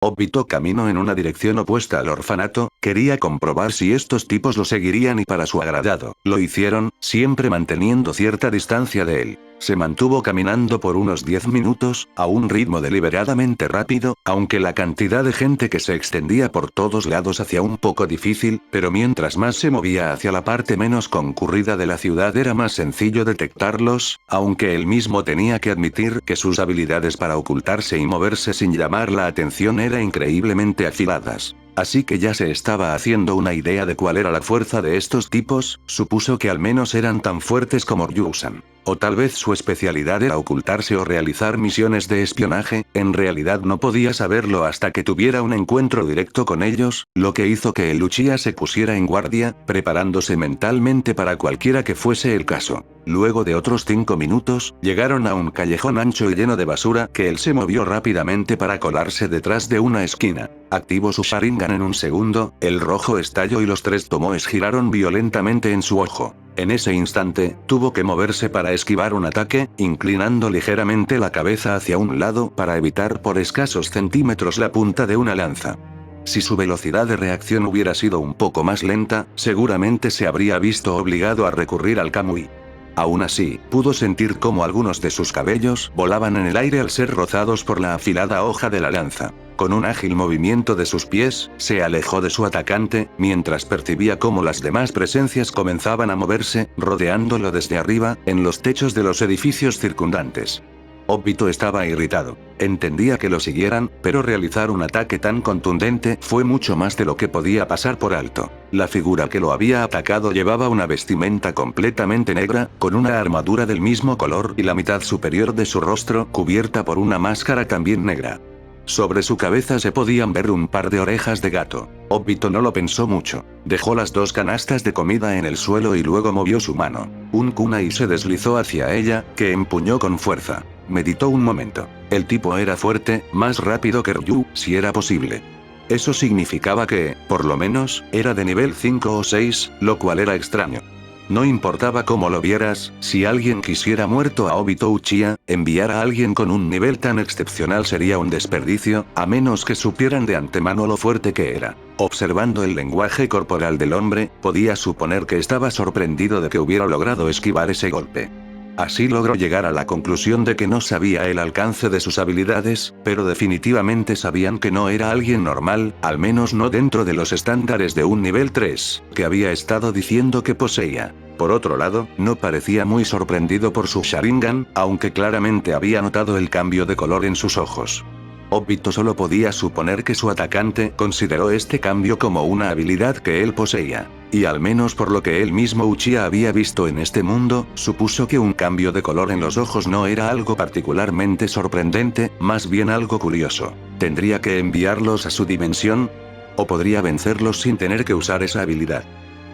Obito caminó en una dirección opuesta al orfanato, quería comprobar si estos tipos lo seguirían y para su agradado, lo hicieron, siempre manteniendo cierta distancia de él. Se mantuvo caminando por unos 10 minutos, a un ritmo deliberadamente rápido, aunque la cantidad de gente que se extendía por todos lados hacía un poco difícil, pero mientras más se movía hacia la parte menos concurrida de la ciudad era más sencillo detectarlos, aunque él mismo tenía que admitir que sus habilidades para ocultarse y moverse sin llamar la atención eran increíblemente afiladas. Así que ya se estaba haciendo una idea de cuál era la fuerza de estos tipos, supuso que al menos eran tan fuertes como Ryusan. O tal vez su especialidad era ocultarse o realizar misiones de espionaje, en realidad no podía saberlo hasta que tuviera un encuentro directo con ellos, lo que hizo que el Uchiha se pusiera en guardia, preparándose mentalmente para cualquiera que fuese el caso. Luego de otros 5 minutos, llegaron a un callejón ancho y lleno de basura que él se movió rápidamente para colarse detrás de una esquina. Activó su Sharingan en un segundo, el rojo estalló y los 3 tomoes giraron violentamente en su ojo. En ese instante, tuvo que moverse para esquivar un ataque, inclinando ligeramente la cabeza hacia un lado para evitar por escasos centímetros la punta de una lanza. Si su velocidad de reacción hubiera sido un poco más lenta, seguramente se habría visto obligado a recurrir al Kamui. Aún así, pudo sentir cómo algunos de sus cabellos volaban en el aire al ser rozados por la afilada hoja de la lanza. Con un ágil movimiento de sus pies, se alejó de su atacante, mientras percibía cómo las demás presencias comenzaban a moverse, rodeándolo desde arriba, en los techos de los edificios circundantes. Obito estaba irritado. Entendía que lo siguieran, pero realizar un ataque tan contundente fue mucho más de lo que podía pasar por alto. La figura que lo había atacado llevaba una vestimenta completamente negra, con una armadura del mismo color y la mitad superior de su rostro cubierta por una máscara también negra. Sobre su cabeza se podían ver un par de orejas de gato. Obito no lo pensó mucho. Dejó las 2 canastas de comida en el suelo y luego movió su mano. Un kunai se deslizó hacia ella, que empuñó con fuerza. Meditó un momento. El tipo era fuerte, más rápido que Ryu, si era posible. Eso significaba que, por lo menos, era de nivel 5 o 6, lo cual era extraño. No importaba cómo lo vieras, si alguien quisiera muerto a Obito Uchiha, enviar a alguien con un nivel tan excepcional sería un desperdicio, a menos que supieran de antemano lo fuerte que era. Observando el lenguaje corporal del hombre, podía suponer que estaba sorprendido de que hubiera logrado esquivar ese golpe. Así logró llegar a la conclusión de que no sabía el alcance de sus habilidades, pero definitivamente sabían que no era alguien normal, al menos no dentro de los estándares de un nivel 3, que había estado diciendo que poseía. Por otro lado, no parecía muy sorprendido por su Sharingan, aunque claramente había notado el cambio de color en sus ojos. Obito solo podía suponer que su atacante consideró este cambio como una habilidad que él poseía. Y al menos por lo que él mismo Uchiha había visto en este mundo, supuso que un cambio de color en los ojos no era algo particularmente sorprendente, más bien algo curioso. ¿Tendría que enviarlos a su dimensión? ¿O podría vencerlos sin tener que usar esa habilidad?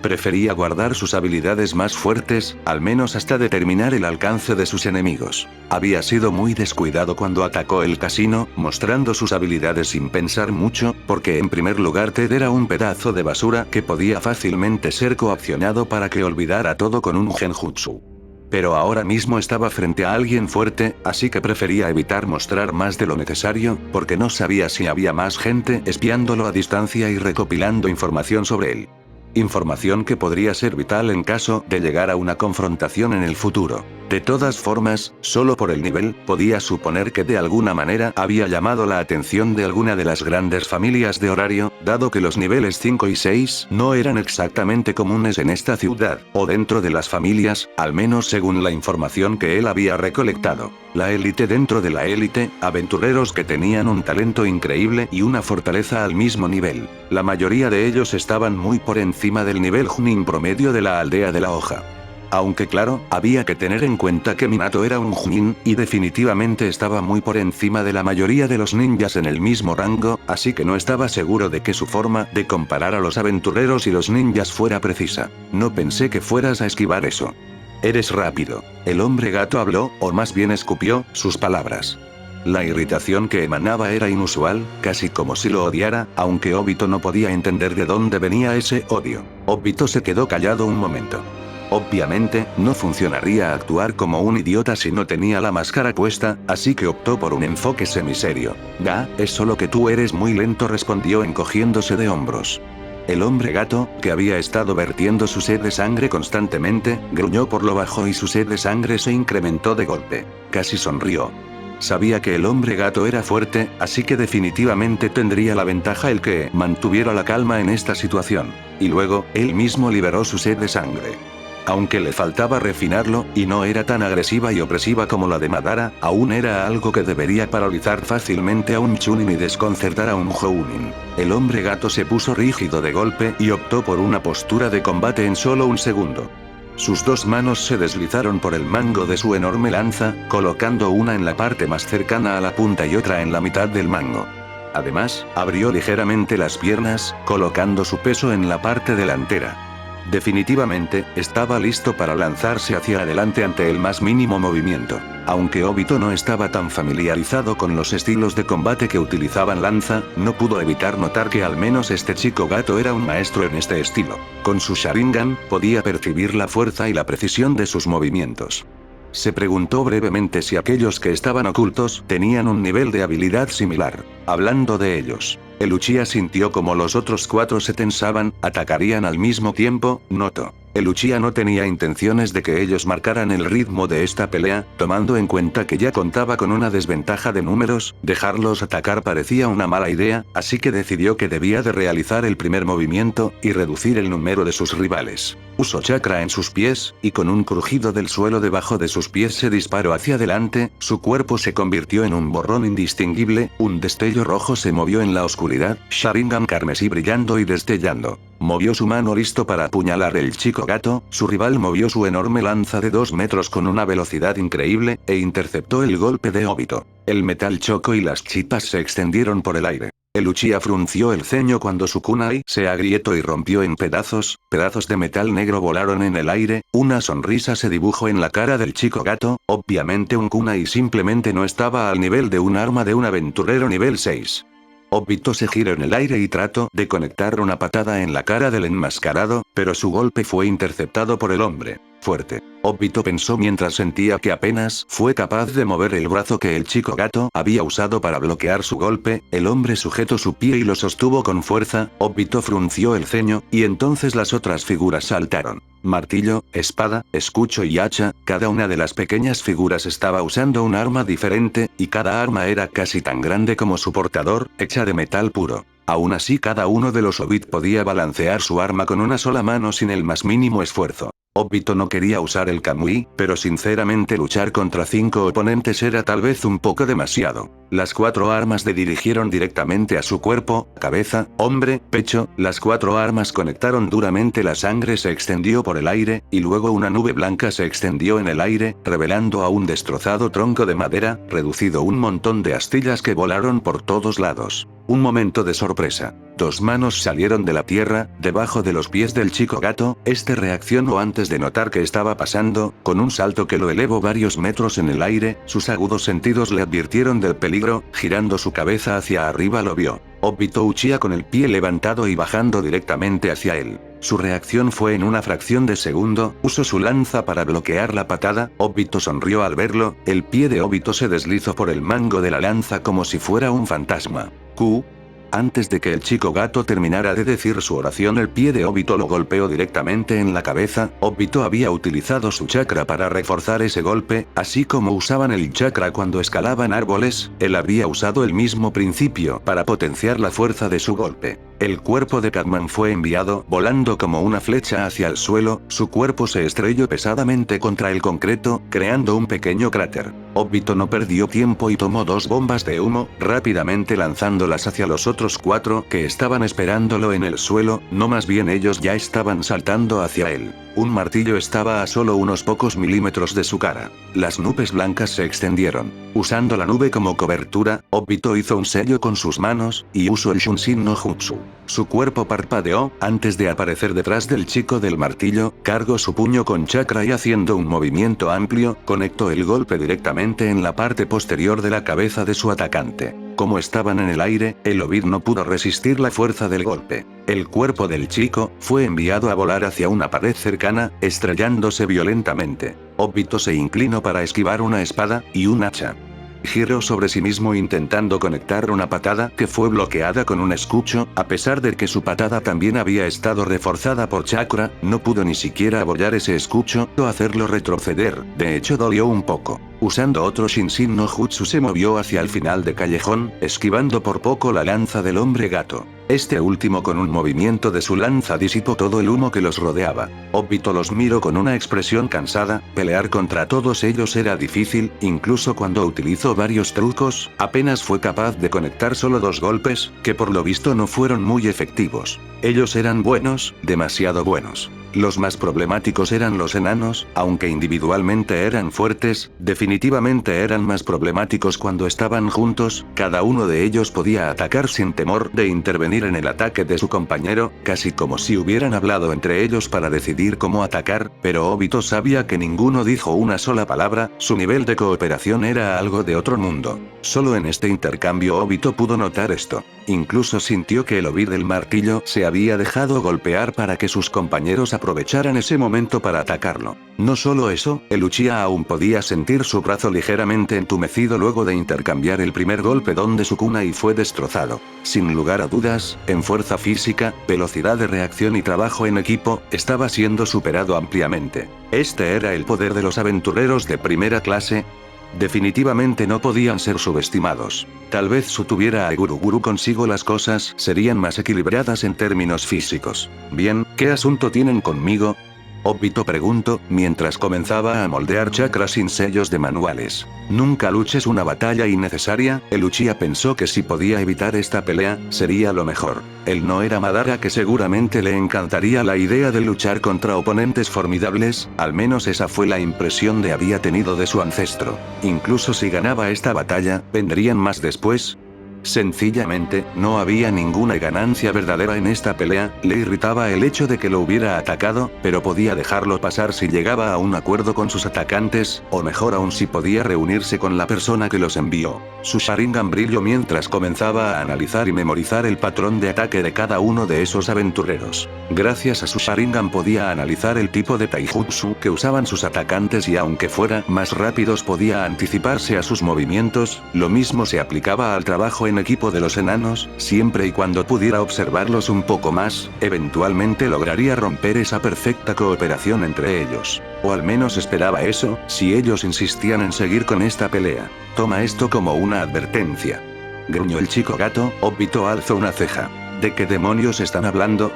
Prefería guardar sus habilidades más fuertes, al menos hasta determinar el alcance de sus enemigos. Había sido muy descuidado cuando atacó el casino, mostrando sus habilidades sin pensar mucho, porque en primer lugar Ted era un pedazo de basura que podía fácilmente ser coaccionado para que olvidara todo con un genjutsu. Pero ahora mismo estaba frente a alguien fuerte, así que prefería evitar mostrar más de lo necesario, porque no sabía si había más gente espiándolo a distancia y recopilando información sobre él. Información que podría ser vital en caso de llegar a una confrontación en el futuro. De todas formas, solo por el nivel, podía suponer que de alguna manera había llamado la atención de alguna de las grandes familias de horario, dado que los niveles 5 y 6 no eran exactamente comunes en esta ciudad, o dentro de las familias, al menos según la información que él había recolectado. La élite dentro de la élite, aventureros que tenían un talento increíble y una fortaleza al mismo nivel. La mayoría de ellos estaban muy por encima del nivel Chunin promedio de la aldea de la hoja. Aunque claro, había que tener en cuenta que Minato era un Chunin, y definitivamente estaba muy por encima de la mayoría de los ninjas en el mismo rango, así que no estaba seguro de que su forma de comparar a los aventureros y los ninjas fuera precisa. No pensé que fueras a esquivar eso. Eres rápido. El hombre gato habló, o más bien escupió, sus palabras. La irritación que emanaba era inusual, casi como si lo odiara, aunque Obito no podía entender de dónde venía ese odio. Obito se quedó callado un momento. Obviamente, no funcionaría actuar como un idiota si no tenía la máscara puesta, así que optó por un enfoque semiserio. «Ga, es solo que tú eres muy lento», respondió encogiéndose de hombros. El hombre gato, que había estado vertiendo su sed de sangre constantemente, gruñó por lo bajo y su sed de sangre se incrementó de golpe. Casi sonrió. Sabía que el hombre gato era fuerte, así que definitivamente tendría la ventaja el que mantuviera la calma en esta situación. Y luego, él mismo liberó su sed de sangre. Aunque le faltaba refinarlo, y no era tan agresiva y opresiva como la de Madara, aún era algo que debería paralizar fácilmente a un Chunin y desconcertar a un Jounin. El hombre gato se puso rígido de golpe y optó por una postura de combate en solo un segundo. Sus dos manos se deslizaron por el mango de su enorme lanza, colocando una en la parte más cercana a la punta y otra en la mitad del mango. Además, abrió ligeramente las piernas, colocando su peso en la parte delantera. Definitivamente, estaba listo para lanzarse hacia adelante ante el más mínimo movimiento. Aunque Obito no estaba tan familiarizado con los estilos de combate que utilizaban lanza, no pudo evitar notar que al menos este chico gato era un maestro en este estilo. Con su Sharingan, podía percibir la fuerza y la precisión de sus movimientos. Se preguntó brevemente si aquellos que estaban ocultos tenían un nivel de habilidad similar. Hablando de ellos, el Uchiha sintió como los otros cuatro se tensaban, atacarían al mismo tiempo, notó. El Uchiha no tenía intenciones de que ellos marcaran el ritmo de esta pelea, tomando en cuenta que ya contaba con una desventaja de números, dejarlos atacar parecía una mala idea, así que decidió que debía de realizar el primer movimiento, y reducir el número de sus rivales. Usó chakra en sus pies, y con un crujido del suelo debajo de sus pies se disparó hacia adelante, su cuerpo se convirtió en un borrón indistinguible, un destello rojo se movió en la oscuridad, Sharingan carmesí brillando y destellando. Movió su mano listo para apuñalar el chico gato, su rival movió su enorme lanza de 2 metros con una velocidad increíble, e interceptó el golpe de Obito. El metal chocó y las chispas se extendieron por el aire. El Uchiha frunció el ceño cuando su kunai se agrietó y rompió en pedazos de metal negro volaron en el aire, una sonrisa se dibujó en la cara del chico gato, obviamente un kunai simplemente no estaba al nivel de un arma de un aventurero nivel 6. Obito se giró en el aire y trató de conectar una patada en la cara del enmascarado, pero su golpe fue interceptado por el hombre fuerte. Obito pensó mientras sentía que apenas fue capaz de mover el brazo que el chico gato había usado para bloquear su golpe, el hombre sujetó su pie y lo sostuvo con fuerza, Obito frunció el ceño, y entonces las otras figuras saltaron. Martillo, espada, escudo y hacha, cada una de las pequeñas figuras estaba usando un arma diferente, y cada arma era casi tan grande como su portador, hecha de metal puro. Aún así cada uno de los Obit podía balancear su arma con una sola mano sin el más mínimo esfuerzo. Obito no quería usar el Kamui, pero sinceramente luchar contra 5 oponentes era tal vez un poco demasiado. Las 4 armas le dirigieron directamente a su cuerpo, cabeza, hombro, pecho, las 4 armas conectaron duramente, la sangre se extendió por el aire, y luego una nube blanca se extendió en el aire, revelando a un destrozado tronco de madera, reducido un montón de astillas que volaron por todos lados. Un momento de sorpresa. 2 manos salieron de la tierra, debajo de los pies del chico gato, este reaccionó antes de notar qué estaba pasando, con un salto que lo elevó varios metros en el aire, sus agudos sentidos le advirtieron del peligro, girando su cabeza hacia arriba lo vio. Obito Uchiha con el pie levantado y bajando directamente hacia él. Su reacción fue en una fracción de segundo, usó su lanza para bloquear la patada, Obito sonrió al verlo, el pie de Obito se deslizó por el mango de la lanza como si fuera un fantasma. Antes de que el chico gato terminara de decir su oración, el pie de Obito lo golpeó directamente en la cabeza. Obito había utilizado su chakra para reforzar ese golpe, así como usaban el chakra cuando escalaban árboles, él había usado el mismo principio para potenciar la fuerza de su golpe. El cuerpo de Catman fue enviado volando como una flecha hacia el suelo, su cuerpo se estrelló pesadamente contra el concreto, creando un pequeño cráter. Obito no perdió tiempo y tomó 2 bombas de humo, rápidamente lanzándolas hacia los otros 4 que estaban esperándolo en el suelo, no, más bien ellos ya estaban saltando hacia él. Un martillo estaba a solo unos pocos milímetros de su cara. Las nubes blancas se extendieron. Usando la nube como cobertura, Obito hizo un sello con sus manos, y usó el Shunshin no Jutsu. Su cuerpo parpadeó, antes de aparecer detrás del chico del martillo, cargó su puño con chakra y haciendo un movimiento amplio, conectó el golpe directamente en la parte posterior de la cabeza de su atacante. Como estaban en el aire, el Obit no pudo resistir la fuerza del golpe. El cuerpo del chico fue enviado a volar hacia una pared cercana, estrellándose violentamente. Obito se inclinó para esquivar una espada y un hacha. Giró sobre sí mismo intentando conectar una patada que fue bloqueada con un escucho, a pesar de que su patada también había estado reforzada por chakra, no pudo ni siquiera abollar ese escucho o hacerlo retroceder, de hecho dolió un poco. Usando otro Shinshin no Jutsu se movió hacia el final de callejón, esquivando por poco la lanza del hombre gato. Este último con un movimiento de su lanza disipó todo el humo que los rodeaba. Obito los miró con una expresión cansada, pelear contra todos ellos era difícil, incluso cuando utilizó varios trucos, apenas fue capaz de conectar solo 2 golpes, que por lo visto no fueron muy efectivos. Ellos eran buenos, demasiado buenos. Los más problemáticos eran los enanos, aunque individualmente eran fuertes, definitivamente eran más problemáticos cuando estaban juntos, cada uno de ellos podía atacar sin temor de intervenir en el ataque de su compañero, casi como si hubieran hablado entre ellos para decidir cómo atacar, pero Obito sabía que ninguno dijo una sola palabra, su nivel de cooperación era algo de otro mundo. Solo en este intercambio Obito pudo notar esto. Incluso sintió que el Obit del martillo se había dejado golpear para que sus compañeros aprovecharan ese momento para atacarlo. No solo eso, el Uchiha aún podía sentir su brazo ligeramente entumecido luego de intercambiar el primer golpe donde su kunai fue destrozado. Sin lugar a dudas, en fuerza física, velocidad de reacción y trabajo en equipo, estaba siendo superado ampliamente. Este era el poder de los aventureros de primera clase. Definitivamente no podían ser subestimados. Tal vez si tuviera a Guruguru consigo las cosas serían más equilibradas en términos físicos. Bien, ¿qué asunto tienen conmigo? Obito preguntó, mientras comenzaba a moldear chakras sin sellos de manuales. Nunca luches una batalla innecesaria, el Uchiha pensó que si podía evitar esta pelea, sería lo mejor. Él no era Madara que seguramente le encantaría la idea de luchar contra oponentes formidables, al menos esa fue la impresión de había tenido de su ancestro. Incluso si ganaba esta batalla, ¿vendrían más después? Sencillamente, no había ninguna ganancia verdadera en esta pelea, le irritaba el hecho de que lo hubiera atacado, pero podía dejarlo pasar si llegaba a un acuerdo con sus atacantes, o mejor aún si podía reunirse con la persona que los envió. Su Sharingan brilló mientras comenzaba a analizar y memorizar el patrón de ataque de cada uno de esos aventureros. Gracias a su Sharingan podía analizar el tipo de taijutsu que usaban sus atacantes y aunque fuera más rápidos podía anticiparse a sus movimientos, lo mismo se aplicaba al trabajo en equipo de los enanos, siempre y cuando pudiera observarlos un poco más, eventualmente lograría romper esa perfecta cooperación entre ellos. O al menos esperaba eso, si ellos insistían en seguir con esta pelea. Toma esto como una advertencia. Gruñó el chico gato, Obito alzó una ceja. ¿De qué demonios están hablando?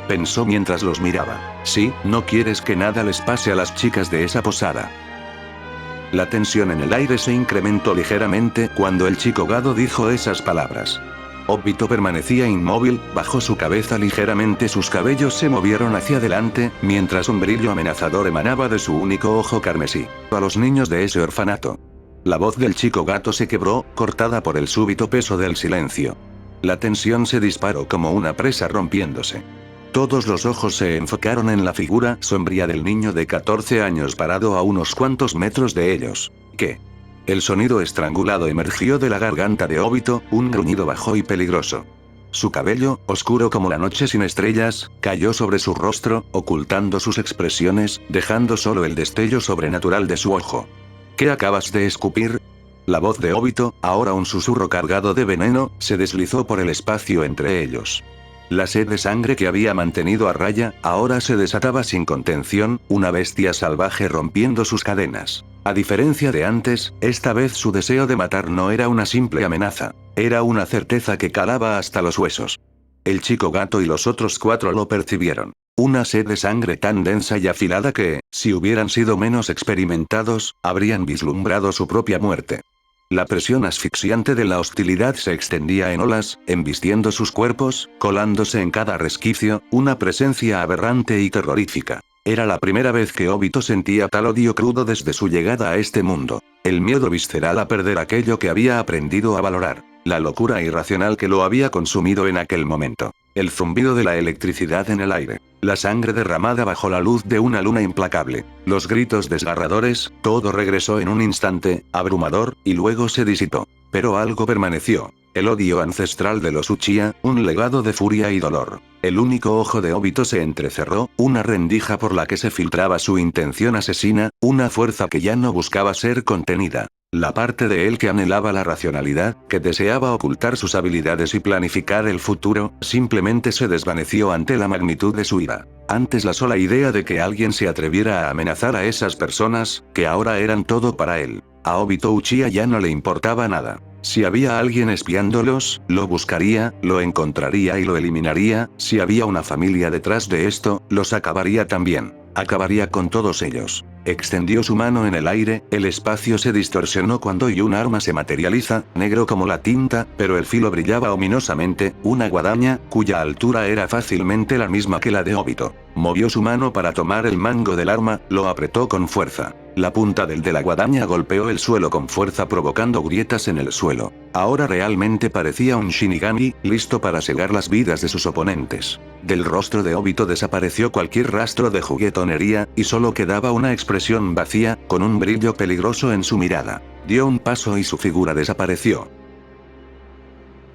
Pensó mientras los miraba. Sí, no quieres que nada les pase a las chicas de esa posada. La tensión en el aire se incrementó ligeramente cuando el chico gado dijo esas palabras. Obito permanecía inmóvil, bajó su cabeza ligeramente, sus cabellos se movieron hacia adelante, mientras un brillo amenazador emanaba de su único ojo carmesí. A los niños de ese orfanato. La voz del chico gato se quebró, cortada por el súbito peso del silencio. La tensión se disparó como una presa rompiéndose. Todos los ojos se enfocaron en la figura sombría del niño de 14 años parado a unos cuantos metros de ellos. ¿Qué? El sonido estrangulado emergió de la garganta de Obito, un gruñido bajo y peligroso. Su cabello, oscuro como la noche sin estrellas, cayó sobre su rostro, ocultando sus expresiones, dejando solo el destello sobrenatural de su ojo. ¿Qué acabas de escupir? La voz de Obito, ahora un susurro cargado de veneno, se deslizó por el espacio entre ellos. La sed de sangre que había mantenido a raya, ahora se desataba sin contención, una bestia salvaje rompiendo sus cadenas. A diferencia de antes, esta vez su deseo de matar no era una simple amenaza. Era una certeza que calaba hasta los huesos. El chico gato y los otros 4 lo percibieron. Una sed de sangre tan densa y afilada que, si hubieran sido menos experimentados, habrían vislumbrado su propia muerte. La presión asfixiante de la hostilidad se extendía en olas, embistiendo sus cuerpos, colándose en cada resquicio, una presencia aberrante y terrorífica. Era la primera vez que Obito sentía tal odio crudo desde su llegada a este mundo. El miedo visceral a perder aquello que había aprendido a valorar. La locura irracional que lo había consumido en aquel momento. El zumbido de la electricidad en el aire. La sangre derramada bajo la luz de una luna implacable. Los gritos desgarradores, todo regresó en un instante, abrumador, y luego se disipó. Pero algo permaneció. El odio ancestral de los Uchiha, un legado de furia y dolor. El único ojo de Obito se entrecerró, una rendija por la que se filtraba su intención asesina, una fuerza que ya no buscaba ser contenida. La parte de él que anhelaba la racionalidad, que deseaba ocultar sus habilidades y planificar el futuro, simplemente se desvaneció ante la magnitud de su ira. Antes la sola idea de que alguien se atreviera a amenazar a esas personas, que ahora eran todo para él. A Obito Uchiha ya no le importaba nada. Si había alguien espiándolos, lo buscaría, lo encontraría y lo eliminaría, si había una familia detrás de esto, los acabaría también. Acabaría con todos ellos. Extendió su mano en el aire, el espacio se distorsionó cuando un arma se materializa, negro como la tinta, pero el filo brillaba ominosamente, una guadaña, cuya altura era fácilmente la misma que la de Obito. Movió su mano para tomar el mango del arma, lo apretó con fuerza. La punta del de la guadaña golpeó el suelo con fuerza provocando grietas en el suelo. Ahora realmente parecía un Shinigami, listo para cegar las vidas de sus oponentes. Del rostro de Obito desapareció cualquier rastro de juguetonería, y solo quedaba una expresión vacía, con un brillo peligroso en su mirada. Dio un paso y su figura desapareció.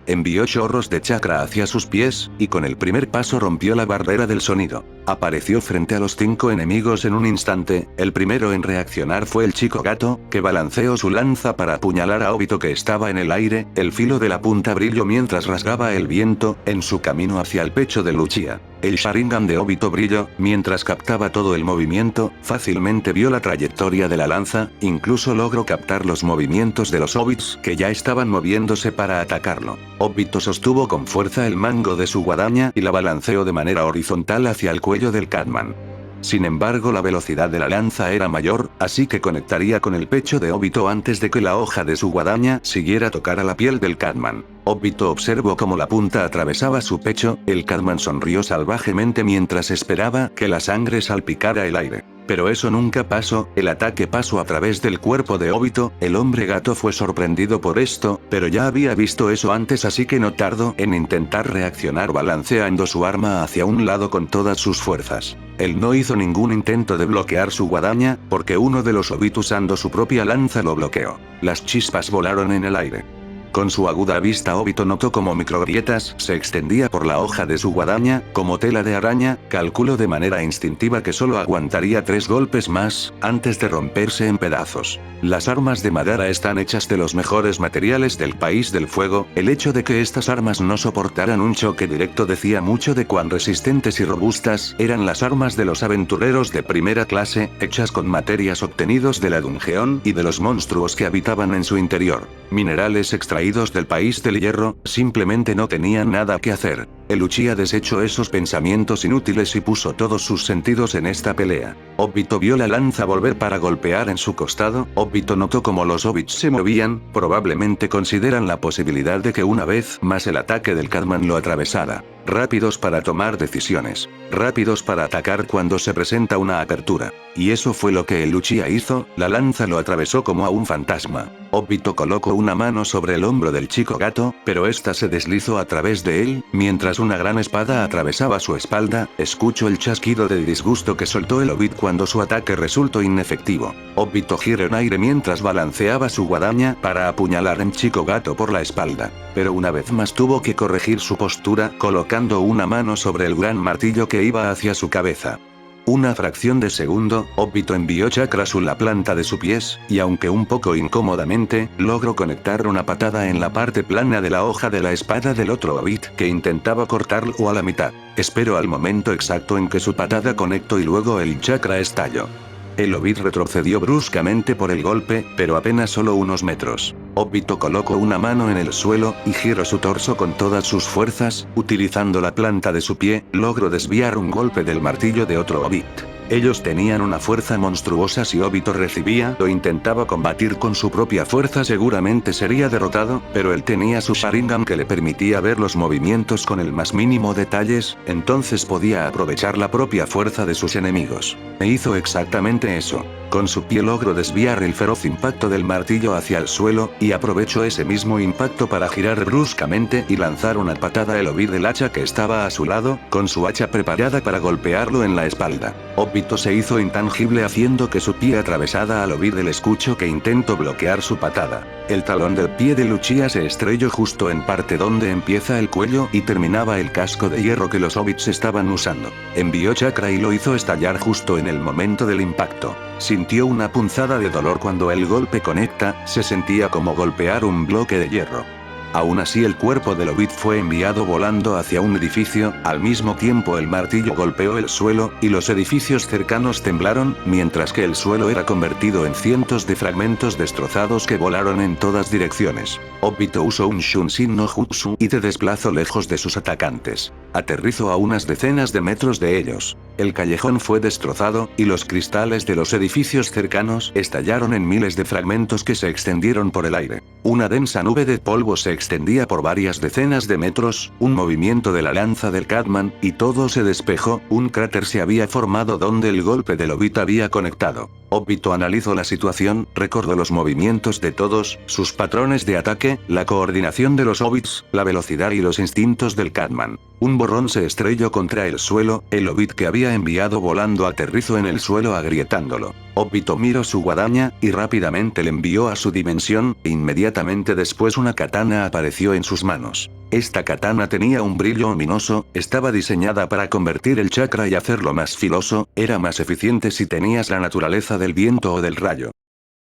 Envió chorros de chakra hacia sus pies, y con el primer paso rompió la barrera del sonido. Apareció frente a los 5 enemigos en un instante, el primero en reaccionar fue el chico gato, que balanceó su lanza para apuñalar a Obito que estaba en el aire, el filo de la punta brilló mientras rasgaba el viento, en su camino hacia el pecho de Uchiha. El Sharingan de Obito brilló, mientras captaba todo el movimiento, fácilmente vio la trayectoria de la lanza, incluso logró captar los movimientos de los Obits que ya estaban moviéndose para atacarlo. Obito sostuvo con fuerza el mango de su guadaña y la balanceó de manera horizontal hacia el cuello del Catman. Sin embargo, la velocidad de la lanza era mayor, así que conectaría con el pecho de Obito antes de que la hoja de su guadaña siguiera tocar a la piel del Catman. Obito observó cómo la punta atravesaba su pecho, el Catman sonrió salvajemente mientras esperaba que la sangre salpicara el aire. Pero eso nunca pasó, el ataque pasó a través del cuerpo de Obito, el hombre gato fue sorprendido por esto, pero ya había visto eso antes así que no tardó en intentar reaccionar balanceando su arma hacia un lado con todas sus fuerzas. Él no hizo ningún intento de bloquear su guadaña, porque uno de los Obit usando su propia lanza lo bloqueó. Las chispas volaron en el aire. Con su aguda vista Obito notó como microgrietas se extendía por la hoja de su guadaña, como tela de araña, calculó de manera instintiva que solo aguantaría 3 golpes más, antes de romperse en pedazos. Las armas de Madara están hechas de los mejores materiales del país del fuego, el hecho de que estas armas no soportaran un choque directo decía mucho de cuán resistentes y robustas eran las armas de los aventureros de primera clase, hechas con materias obtenidos de la dungeon y de los monstruos que habitaban en su interior. Minerales extraídos del país del hierro, simplemente no tenían nada que hacer. El Uchiha desechó esos pensamientos inútiles y puso todos sus sentidos en esta pelea. Obito vio la lanza volver para golpear en su costado, Obito notó como los Obits se movían, probablemente consideran la posibilidad de que una vez más el ataque del Catman lo atravesara. Rápidos para tomar decisiones. Rápidos para atacar cuando se presenta una apertura. Y eso fue lo que el Uchiha hizo, la lanza lo atravesó como a un fantasma. Obito colocó una mano sobre el hombro del chico gato, pero esta se deslizó a través de él, mientras una gran espada atravesaba su espalda, escuchó el chasquido de disgusto que soltó el Obit cuando su ataque resultó inefectivo. Obito giró en aire mientras balanceaba su guadaña para apuñalar en chico gato por la espalda. Pero una vez más tuvo que corregir su postura, colocando una mano sobre el gran martillo que iba hacia su cabeza. Una fracción de segundo, Obito envió chakra a la planta de su pies, y aunque un poco incómodamente, logró conectar una patada en la parte plana de la hoja de la espada del otro Obit que intentaba cortarlo a la mitad. Esperó al momento exacto en que su patada conectó y luego el chakra estalló. El Obit retrocedió bruscamente por el golpe, pero apenas solo unos metros. Obito colocó una mano en el suelo, y giró su torso con todas sus fuerzas, utilizando la planta de su pie, logró desviar un golpe del martillo de otro Obit. Ellos tenían una fuerza monstruosa. Si Obito recibía o intentaba combatir con su propia fuerza seguramente sería derrotado, pero él tenía su Sharingan que le permitía ver los movimientos con el más mínimo detalles, entonces podía aprovechar la propia fuerza de sus enemigos. E hizo exactamente eso. Con su pie logró desviar el feroz impacto del martillo hacia el suelo, y aprovechó ese mismo impacto para girar bruscamente y lanzar una patada al Obito del hacha que estaba a su lado, con su hacha preparada para golpearlo en la espalda. Obito se hizo intangible haciendo que su pie atravesara al Obito del escucho que intentó bloquear su patada. El talón del pie de Uchiha se estrelló justo en parte donde empieza el cuello y terminaba el casco de hierro que los Obits estaban usando. Envió chakra y lo hizo estallar justo en el momento del impacto. Sintió una punzada de dolor cuando el golpe conecta, se sentía como golpear un bloque de hierro. Aún así el cuerpo del Obito fue enviado volando hacia un edificio, al mismo tiempo el martillo golpeó el suelo, y los edificios cercanos temblaron, mientras que el suelo era convertido en cientos de fragmentos destrozados que volaron en todas direcciones. Obito usó un Shunshin no Jutsu y se desplazó lejos de sus atacantes. Aterrizó a unas decenas de metros de ellos. El callejón fue destrozado, y los cristales de los edificios cercanos estallaron en miles de fragmentos que se extendieron por el aire. Una densa nube de polvo se extendía por varias decenas de metros, un movimiento de la lanza del Catman, y todo se despejó. Un cráter se había formado donde el golpe del Obito había conectado. Obito analizó la situación, recordó los movimientos de todos, sus patrones de ataque, la coordinación de los Obits, la velocidad y los instintos del Catman. Un borrón se estrelló contra el suelo, el Obito que había enviado volando aterrizó en el suelo agrietándolo. Obito miró su guadaña, y rápidamente le envió a su dimensión, e inmediatamente después una katana apareció en sus manos. Esta katana tenía un brillo ominoso, estaba diseñada para convertir el chakra y hacerlo más filoso, era más eficiente si tenías la naturaleza del viento o del rayo.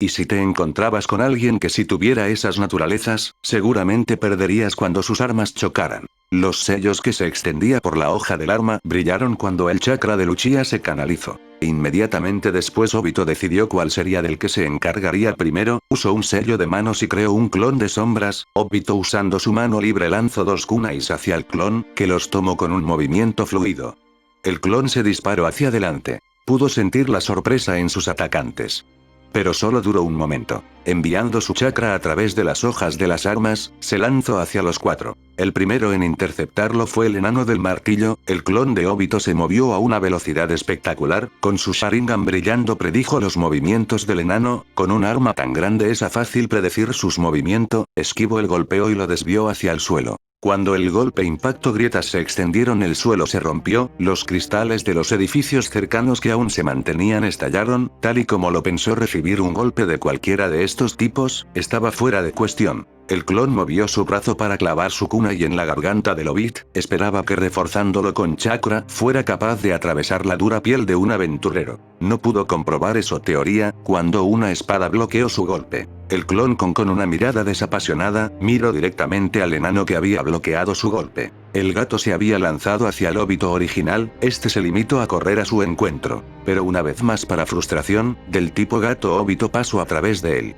Y si te encontrabas con alguien que si tuviera esas naturalezas, seguramente perderías cuando sus armas chocaran. Los sellos que se extendía por la hoja del arma brillaron cuando el chakra de Uchiha se canalizó. Inmediatamente después Obito decidió cuál sería del que se encargaría primero, usó un sello de manos y creó un clon de sombras. Obito usando su mano libre lanzó dos kunais hacia el clon, que los tomó con un movimiento fluido. El clon se disparó hacia adelante. Pudo sentir la sorpresa en sus atacantes. Pero solo duró un momento. Enviando su chakra a través de las hojas de las armas, se lanzó hacia los cuatro. El primero en interceptarlo fue el enano del martillo. El clon de Obito se movió a una velocidad espectacular, con su Sharingan brillando predijo los movimientos del enano. Con un arma tan grande es fácil predecir sus movimientos, esquivó el golpeo y lo desvió hacia el suelo. Cuando el golpe impacto grietas se extendieron, el suelo se rompió, los cristales de los edificios cercanos que aún se mantenían estallaron, tal y como lo pensó. Recibir un golpe de cualquiera de estos tipos, estaba fuera de cuestión. El clon movió su brazo para clavar su kunai en la garganta del Obito, esperaba que reforzándolo con chakra, fuera capaz de atravesar la dura piel de un aventurero. No pudo comprobar eso teoría, cuando una espada bloqueó su golpe. El clon con una mirada desapasionada, miró directamente al enano que había bloqueado su golpe. El gato se había lanzado hacia el Obito original, este se limitó a correr a su encuentro. Pero una vez más para frustración, del tipo gato Obito pasó a través de él.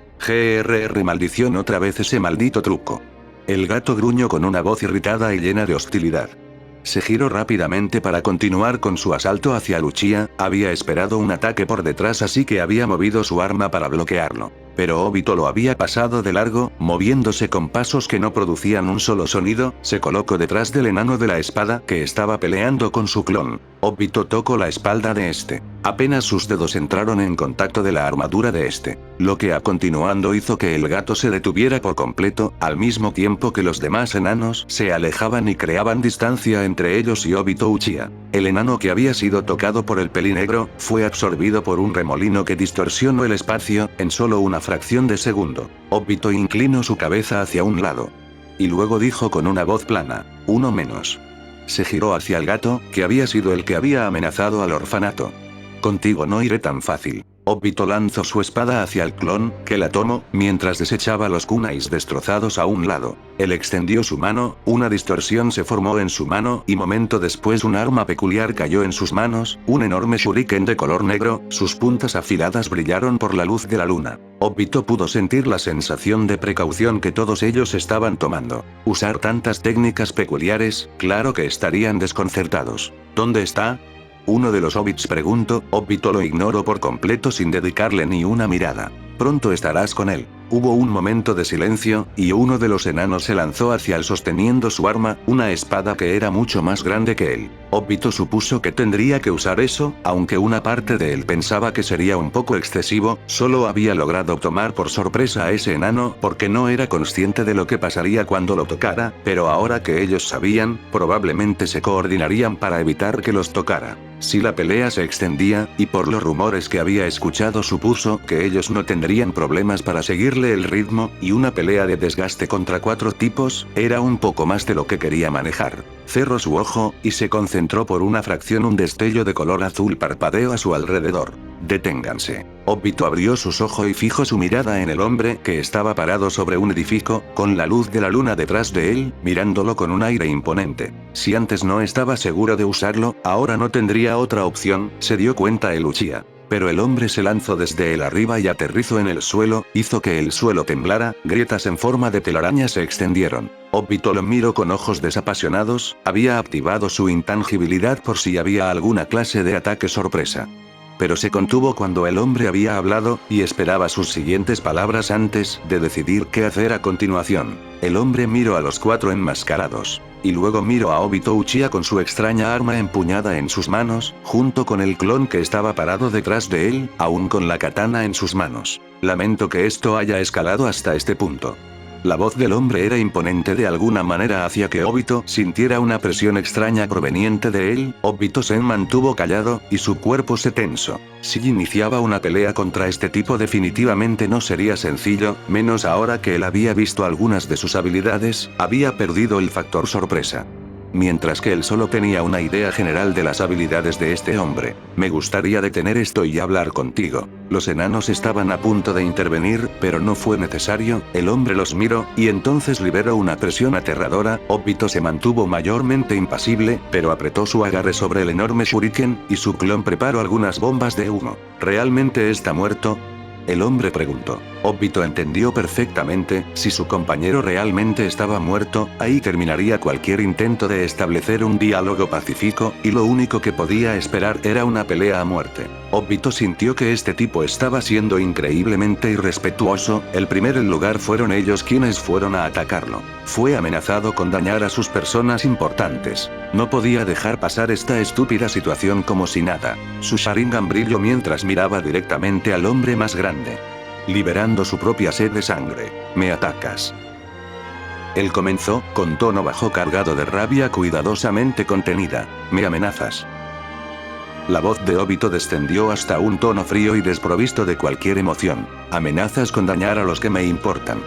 Maldición otra vez ese maldito truco. El gato gruñó con una voz irritada y llena de hostilidad. Se giró rápidamente para continuar con su asalto hacia Uchiha, había esperado un ataque por detrás así que había movido su arma para bloquearlo. Pero Obito lo había pasado de largo, moviéndose con pasos que no producían un solo sonido, se colocó detrás del enano de la espada que estaba peleando con su clon. Obito tocó la espalda de este. Apenas sus dedos entraron en contacto de la armadura de este, lo que a continuando hizo que el gato se detuviera por completo, al mismo tiempo que los demás enanos se alejaban y creaban distancia entre ellos y Obito Uchiha. El enano que había sido tocado por el pelinegro, fue absorbido por un remolino que distorsionó el espacio, en solo una fracción de segundo. Obito inclinó su cabeza hacia un lado. Y luego dijo con una voz plana, uno menos. Se giró hacia el gato, que había sido el que había amenazado al orfanato. Contigo no iré tan fácil. Obito lanzó su espada hacia el clon, que la tomó, mientras desechaba los kunais destrozados a un lado. Él extendió su mano, una distorsión se formó en su mano y momento después un arma peculiar cayó en sus manos, un enorme shuriken de color negro, sus puntas afiladas brillaron por la luz de la luna. Obito pudo sentir la sensación de precaución que todos ellos estaban tomando. Usar tantas técnicas peculiares, claro que estarían desconcertados. ¿Dónde está? Uno de los hobbits preguntó. Obito lo ignoró por completo sin dedicarle ni una mirada. Pronto estarás con él. Hubo un momento de silencio, y uno de los enanos se lanzó hacia él sosteniendo su arma, una espada que era mucho más grande que él. Obito supuso que tendría que usar eso, aunque una parte de él pensaba que sería un poco excesivo, solo había logrado tomar por sorpresa a ese enano porque no era consciente de lo que pasaría cuando lo tocara, pero ahora que ellos sabían, probablemente se coordinarían para evitar que los tocara. Si la pelea se extendía, y por los rumores que había escuchado supuso que ellos no tendrían problemas para seguirle el ritmo, y una pelea de desgaste contra 4 tipos, era un poco más de lo que quería manejar. Cerró su ojo, y se concentró por una fracción. Un destello de color azul parpadeó a su alrededor. Deténganse. Obito abrió sus ojos y fijó su mirada en el hombre que estaba parado sobre un edificio, con la luz de la luna detrás de él, mirándolo con un aire imponente. Si antes no estaba seguro de usarlo, ahora no tendría otra opción, se dio cuenta el Uchiha. Pero el hombre se lanzó desde el arriba y aterrizó en el suelo, hizo que el suelo temblara, grietas en forma de telaraña se extendieron. Obito lo miró con ojos desapasionados, había activado su intangibilidad por si había alguna clase de ataque sorpresa. Pero se contuvo cuando el hombre había hablado, y esperaba sus siguientes palabras antes de decidir qué hacer a continuación. El hombre miró a los 4 enmascarados. Y luego miró a Obito Uchiha con su extraña arma empuñada en sus manos, junto con el clon que estaba parado detrás de él, aún con la katana en sus manos. Lamento que esto haya escalado hasta este punto. La voz del hombre era imponente de alguna manera hacía que Obito sintiera una presión extraña proveniente de él. Obito se mantuvo callado, y su cuerpo se tensó. Si iniciaba una pelea contra este tipo definitivamente no sería sencillo, menos ahora que él había visto algunas de sus habilidades, había perdido el factor sorpresa. Mientras que él solo tenía una idea general de las habilidades de este hombre. Me gustaría detener esto y hablar contigo. Los enanos estaban a punto de intervenir, pero no fue necesario. El hombre los miró, y entonces liberó una presión aterradora. Obito se mantuvo mayormente impasible, pero apretó su agarre sobre el enorme shuriken, y su clon preparó algunas bombas de humo. ¿Realmente está muerto? El hombre preguntó. Obito entendió perfectamente, si su compañero realmente estaba muerto, ahí terminaría cualquier intento de establecer un diálogo pacífico, y lo único que podía esperar era una pelea a muerte. Obito sintió que este tipo estaba siendo increíblemente irrespetuoso. En primer lugar fueron ellos quienes fueron a atacarlo. Fue amenazado con dañar a sus personas importantes. No podía dejar pasar esta estúpida situación como si nada. Su Sharingan brilló mientras miraba directamente al hombre más grande. Liberando su propia sed de sangre. ¿Me atacas? Él comenzó, con tono bajo cargado de rabia cuidadosamente contenida. ¿Me amenazas? La voz de Obito descendió hasta un tono frío y desprovisto de cualquier emoción. Amenazas con dañar a los que me importan.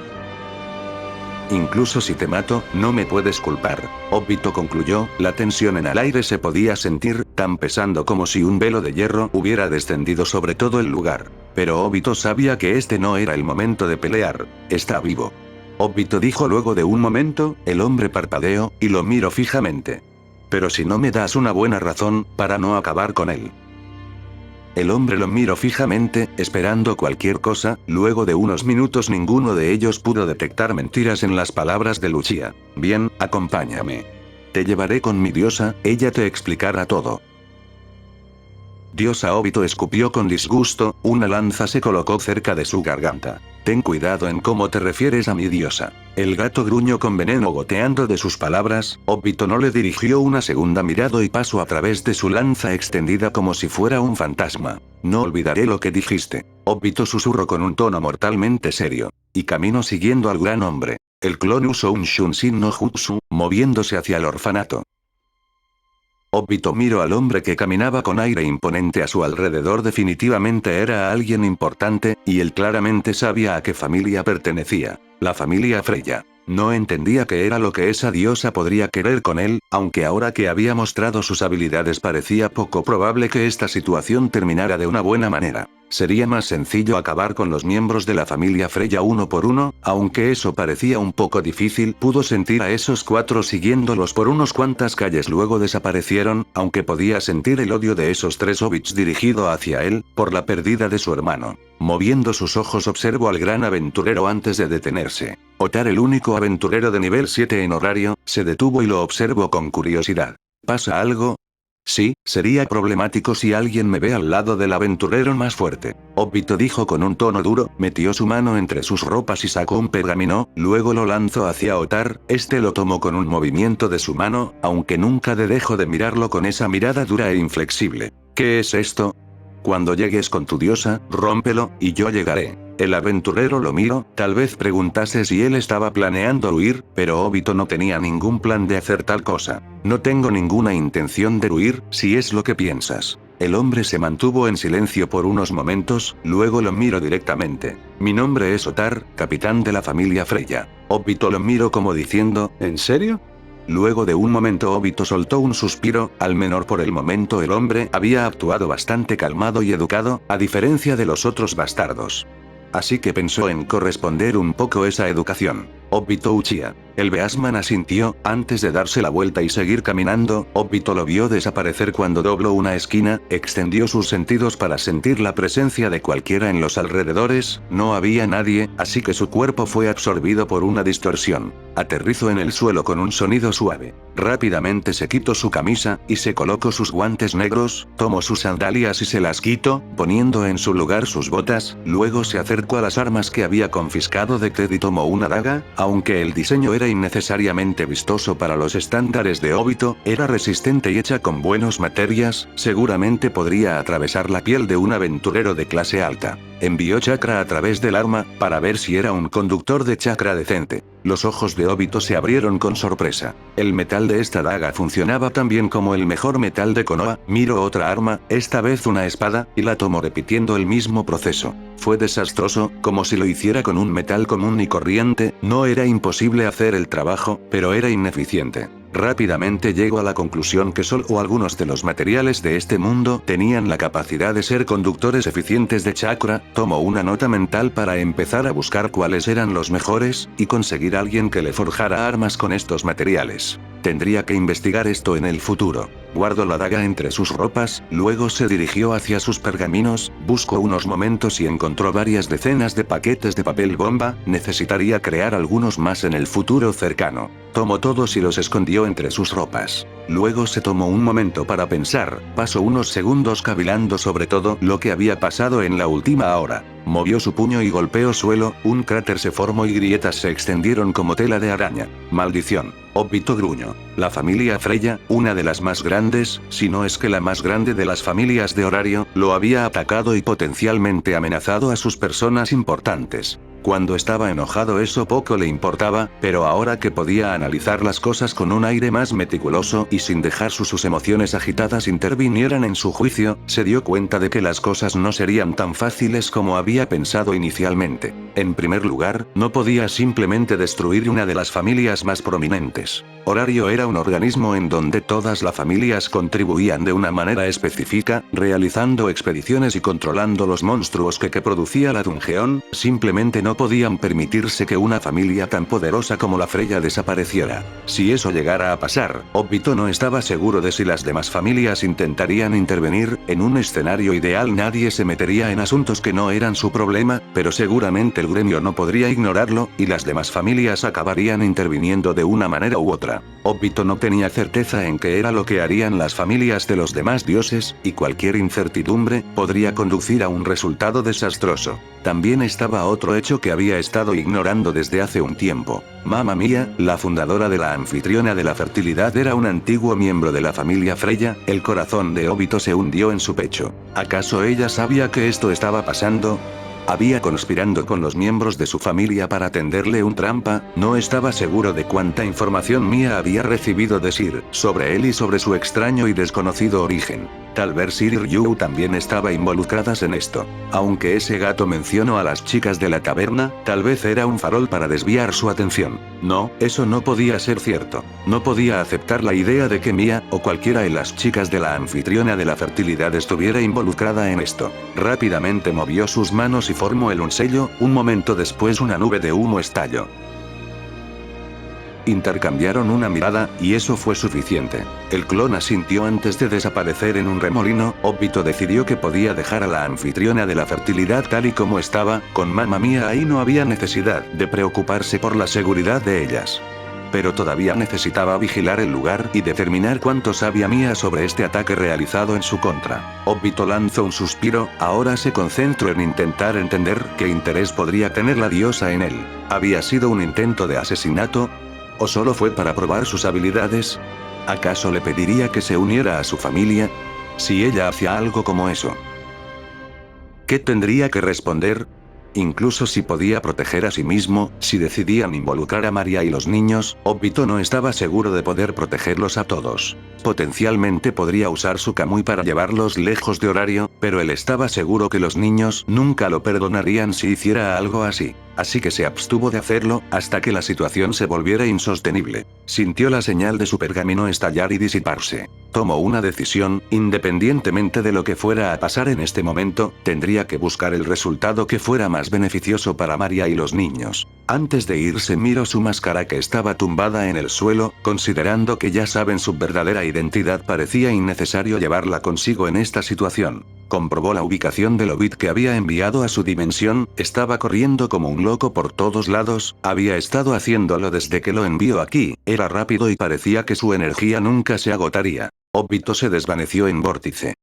Incluso si te mato, no me puedes culpar. Obito concluyó, la tensión en el aire se podía sentir, tan pesando como si un velo de hierro hubiera descendido sobre todo el lugar. Pero Obito sabía que este no era el momento de pelear. Está vivo. Obito dijo luego de un momento. El hombre parpadeó, y lo miró fijamente. Pero si no me das una buena razón, para no acabar con él. El hombre lo miró fijamente, esperando cualquier cosa. Luego de unos minutos ninguno de ellos pudo detectar mentiras en las palabras de Uchiha. Bien, acompáñame. Te llevaré con mi diosa, ella te explicará todo. Diosa. Obito escupió con disgusto, una lanza se colocó cerca de su garganta. Ten cuidado en cómo te refieres a mi diosa. El gato gruñó con veneno goteando de sus palabras. Obito no le dirigió una segunda mirada y pasó a través de su lanza extendida como si fuera un fantasma. No olvidaré lo que dijiste. Obito susurró con un tono mortalmente serio. Y caminó siguiendo al gran hombre. El clon usó un Shunshin no Jutsu, moviéndose hacia el orfanato. Obito miró al hombre que caminaba con aire imponente a su alrededor. Definitivamente era alguien importante, y él claramente sabía a qué familia pertenecía. La familia Freya. No entendía qué era lo que esa diosa podría querer con él, aunque ahora que había mostrado sus habilidades parecía poco probable que esta situación terminara de una buena manera. Sería más sencillo acabar con los miembros de la familia Freya uno por uno, aunque eso parecía un poco difícil. Pudo sentir a esos 4 siguiéndolos por unos cuantas calles, luego desaparecieron, aunque podía sentir el odio de esos 3 hobbits dirigido hacia él, por la pérdida de su hermano. Moviendo sus ojos observó al gran aventurero antes de detenerse. Otar, el único aventurero de nivel 7 en horario, se detuvo y lo observó con curiosidad. ¿Pasa algo? Sí, sería problemático si alguien me ve al lado del aventurero más fuerte. Obito dijo con un tono duro, metió su mano entre sus ropas y sacó un pergamino, luego lo lanzó hacia Otar, este lo tomó con un movimiento de su mano, aunque nunca dejó de mirarlo con esa mirada dura e inflexible. ¿Qué es esto? Cuando llegues con tu diosa, rómpelo, y yo llegaré. El aventurero lo miró, tal vez preguntase si él estaba planeando huir, pero Obito no tenía ningún plan de hacer tal cosa. No tengo ninguna intención de huir, si es lo que piensas. El hombre se mantuvo en silencio por unos momentos, luego lo miró directamente. Mi nombre es Otar, capitán de la familia Freya. Obito lo miró como diciendo, ¿en serio? Luego de un momento Obito soltó un suspiro, al menor por el momento el hombre había actuado bastante calmado y educado, a diferencia de los otros bastardos. Así que pensó en corresponder un poco esa educación. Obito Uchiha. El Beastman asintió, antes de darse la vuelta y seguir caminando, Obito lo vio desaparecer cuando dobló una esquina, extendió sus sentidos para sentir la presencia de cualquiera en los alrededores, no había nadie, así que su cuerpo fue absorbido por una distorsión. Aterrizó en el suelo con un sonido suave. Rápidamente se quitó su camisa, y se colocó sus guantes negros, tomó sus sandalias y se las quitó, poniendo en su lugar sus botas, luego se acercó a las armas que había confiscado de Ted y tomó una daga, aunque el diseño era innecesariamente vistoso para los estándares de Obito, era resistente y hecha con buenas materias, seguramente podría atravesar la piel de un aventurero de clase alta. Envió chakra a través del arma, para ver si era un conductor de chakra decente. Los ojos de Obito se abrieron con sorpresa. El metal de esta daga funcionaba tan bien como el mejor metal de Konoha. Miró otra arma, esta vez una espada, y la tomó repitiendo el mismo proceso. Fue desastroso, como si lo hiciera con un metal común y corriente, no era imposible hacer el trabajo, pero era ineficiente. Rápidamente llegó a la conclusión que solo algunos de los materiales de este mundo tenían la capacidad de ser conductores eficientes de chakra, tomó una nota mental para empezar a buscar cuáles eran los mejores, y conseguir a alguien que le forjara armas con estos materiales. Tendría que investigar esto en el futuro. Guardó la daga entre sus ropas, luego se dirigió hacia sus pergaminos, buscó unos momentos y encontró varias decenas de paquetes de papel bomba, necesitaría crear algunos más en el futuro cercano. Tomó todos y los escondió entre sus ropas. Luego se tomó un momento para pensar, pasó unos segundos cavilando sobre todo lo que había pasado en la última hora. Movió su puño y golpeó suelo, un cráter se formó y grietas se extendieron como tela de araña. Maldición. Obito gruñó. La familia Freya, una de las más grandes, si no es que la más grande de las familias de Horario, lo había atacado y potencialmente amenazado a sus personas importantes. Cuando estaba enojado eso poco le importaba, pero ahora que podía analizar las cosas con un aire más meticuloso y sin dejar sus emociones agitadas intervinieran en su juicio, se dio cuenta de que las cosas no serían tan fáciles como había pensado inicialmente. En primer lugar, no podía simplemente destruir una de las familias más prominentes. Horario era un organismo en donde todas las familias contribuían de una manera específica, realizando expediciones y controlando los monstruos que producía la Dungeon, simplemente no podían permitirse que una familia tan poderosa como la Freya desapareciera. Si eso llegara a pasar, Obito no estaba seguro de si las demás familias intentarían intervenir. En un escenario ideal nadie se metería en asuntos que no eran su problema, pero seguramente el gremio no podría ignorarlo, y las demás familias acabarían interviniendo de una manera u otra. Obito no tenía certeza en qué era lo que harían las familias de los demás dioses, y cualquier incertidumbre podría conducir a un resultado desastroso. También estaba otro hecho que había estado ignorando desde hace un tiempo. Mamma Mia, la fundadora de la anfitriona de la fertilidad, era un antiguo miembro de la familia Freya. El corazón de Obito se hundió en su pecho. ¿Acaso ella sabía que esto estaba pasando? Había conspirando con los miembros de su familia para tenderle un trampa. No estaba seguro de cuánta información Mia había recibido de Sir sobre él y sobre su extraño y desconocido origen. Tal vez Sir y Ryu también estaba involucradas en esto. Aunque ese gato mencionó a las chicas de la taberna, tal vez era un farol para desviar su atención. No, eso no podía ser cierto. No podía aceptar la idea de que Mia, o cualquiera de las chicas de la anfitriona de la fertilidad estuviera involucrada en esto. Rápidamente movió sus manos y formó un sello. Un momento después una nube de humo estalló. Intercambiaron una mirada, y eso fue suficiente. El clon asintió antes de desaparecer en un remolino. Obito decidió que podía dejar a la anfitriona de la fertilidad tal y como estaba, con Mamma Mia ahí no había necesidad de preocuparse por la seguridad de ellas. pero todavía necesitaba vigilar el lugar y determinar cuánto sabía Mia sobre este ataque realizado en su contra. Obito lanzó un suspiro, ahora se concentró en intentar entender qué interés podría tener la diosa en él. ¿Había sido un intento de asesinato? ¿O solo fue para probar sus habilidades? ¿Acaso le pediría que se uniera a su familia? Si ella hacía algo como eso, ¿qué tendría que responder? Incluso si podía proteger a sí mismo, si decidían involucrar a Maria y los niños, Obito no estaba seguro de poder protegerlos a todos. Potencialmente podría usar su Kamui para llevarlos lejos de Horario, pero él estaba seguro que los niños nunca lo perdonarían si hiciera algo así. Así que se abstuvo de hacerlo, hasta que la situación se volviera insostenible. Sintió la señal de su pergamino estallar y disiparse. Tomó una decisión, independientemente de lo que fuera a pasar en este momento, tendría que buscar el resultado que fuera más beneficioso para Maria y los niños. Antes de irse miró su máscara que estaba tumbada en el suelo, considerando que ya saben su verdadera identidad parecía innecesario llevarla consigo en esta situación. Comprobó la ubicación del Obit que había enviado a su dimensión, estaba corriendo como un loco por todos lados, había estado haciéndolo desde que lo envió aquí, era rápido y parecía que su energía nunca se agotaría. Obito se desvaneció en vórtice.